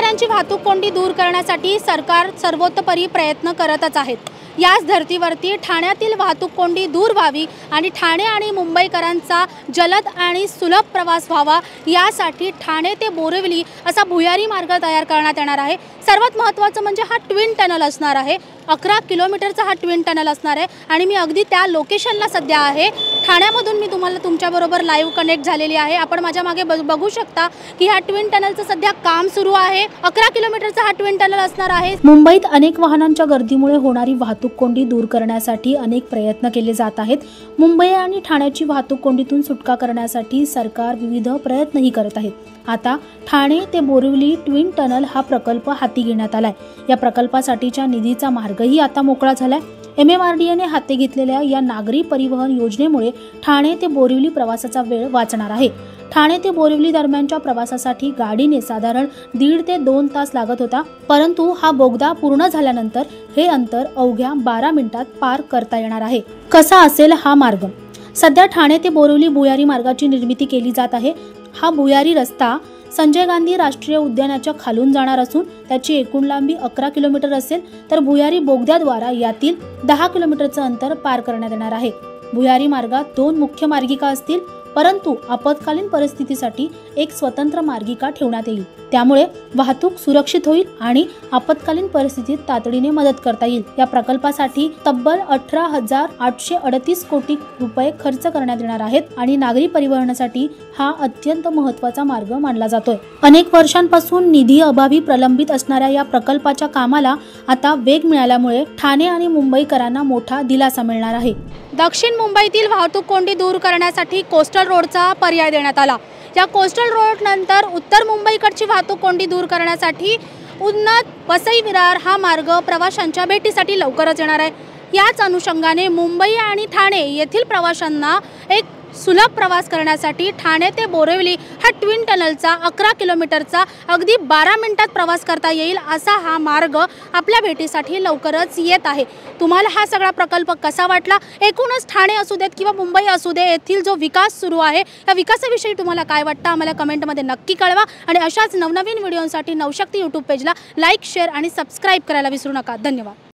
मुंबईकरांची वाहतूक कोंडी दूर करण्यासाठी सरकार सर्वतोपरी प्रयत्न करतच आहे। याच धर्तीवरती ठाण्यातील वाहतूक कोंडी दूर व्हावी आणि ठाणे आणि मुंबईकरांचा जलद आणि सुलभ प्रवास व्हावा यासाठी ठाणे ते बोरिवली असा भुयारी मार्ग तयार करण्यात येणार आहे। सर्वात महत्त्वाचं म्हणजे हा ट्विन टनल असणार आहे। 11 किलोमीटरचा हा ट्विन टनल असणार आहे आणि मी अगदी त्या लोकेशनला सध्या आहे। ठाण्यामधून मी तुम्हाला तुमच्याबरोबर लाईव्ह कनेक्ट झालेली आहे। आपण माझ्या मागे बघू शकता की हा ट्विन टनलचं सध्या काम सुरू आहे। 11 किलोमीटरचा हा ट्विन टनल असणार आहे। मुंबईत अनेक वाहनांच्या गर्दीमुळे होणारी वाहतूक कोंडी दूर करण्यासाठी अनेक प्रयत्न केले जात आहेत। मुंबई आणि ठाण्याची वाहतूक कोंडीतून सुटका करण्यासाठी सरकार विविध प्रयत्नही करत आहे। आता ठाणे ते बोरिवली ट्विन टनल हा प्रकल्प हाती घेण्यात आलाय। या प्रकल्पासाठीच्या निधीचा मार्गही आता मोकळा झालाय। MMRDAने हाती घेतलेल्या या नागरी परिवहन योजनेमुळे ठाणे ते बोरिवली प्रवासाचा वेळ वाचणार आहे। ठाणे ते बोरिवली दरम्यानच्या प्रवासासाठी गाडीने साधारण 1.5 ते 2 तास लागत होता, परंतु हा बोगदा पूर्ण झाल्यानंतर हे अंतर अवघ्या 12 मिनिटात पार करता येणार आहे। कसा असेल हा मार्ग? सध्या ठाणे ते बोरिवली भुयारी मार्गाची निर्मिती केली जात आहे। हा भुयारी रस्ता संजय गांधी राष्ट्रीय उद्यानाच्या खालून जाणार असून त्याची एकूण लांबी 11 किलोमीटर असेल, तर भुयारी बोगद्याद्वारा यातील 10 किलोमीटरचं अंतर पार करण्यात येणार आहे। भुयारी मार्गात 2 मुख्य मार्गिका असतील, परंतु आपत्कालीन परिस्थितीसाठी एक स्वतंत्र मार्गिका ठेवण्यात येईल। त्यामुळे वाहतूक सुरक्षित होईल आणि आपत्कालीन परिस्थितीत तातडीने मदत करता येईल। या प्रकल्पासाठी तब्बल 18,838 कोटी रुपये खर्च करण्यात येणार आहेत आणि नागरी परिवहनासाठी हा अत्यंत महत्त्वाचा मार्ग मानला जातोय। अनेक वर्षांपासून निधी अभावी प्रलंबित असणाऱ्या या प्रकल्पाच्या कामाला आता वेग मिळाल्यामुळे ठाणे आणि मुंबईकरांना मोठा दिलासा मिळणार आहे। दक्षिण मुंबईतील वाहतूक कोंडी दूर करण्यासाठी कोस्टल रोडचा पर्याय देण्यात आला। या कोस्टल रोड नंतर उत्तर मुंबईकडची वाहतूक कोंडी दूर करण्यासाठी उन्नत वसई विरार हा मार्ग प्रवाशांच्या भेटीसाठी लवकरच येणार आहे। याच अनुषंगाने मुंबई आणि ठाणे येथील प्रवाशांना एक सुलभ प्रवास करण्यासाठी ठाणे ते बोरिवली हा ट्विन टनलचा 11 किलोमीटरचा अगदी 12 मिनिटात प्रवास करता येईल असा हा मार्ग आपल्या भेटीसाठी लवकरच येत आहे। तुम्हाला हा सगळा प्रकल्प कसा वाटला? एकूणच ठाणे असू देत किंवा मुंबई असू दे, येथील जो विकास सुरू आहे या विकासाविषयी तुम्हाला काय वाटतं आम्हाला कमेंटमध्ये नक्की कळवा आणि अशाच नवनवीन व्हिडिओसाठी नवशक्ती YouTube पेजला लाईक, शेअर आणि सबस्क्राईब करायला विसरू नका। धन्यवाद।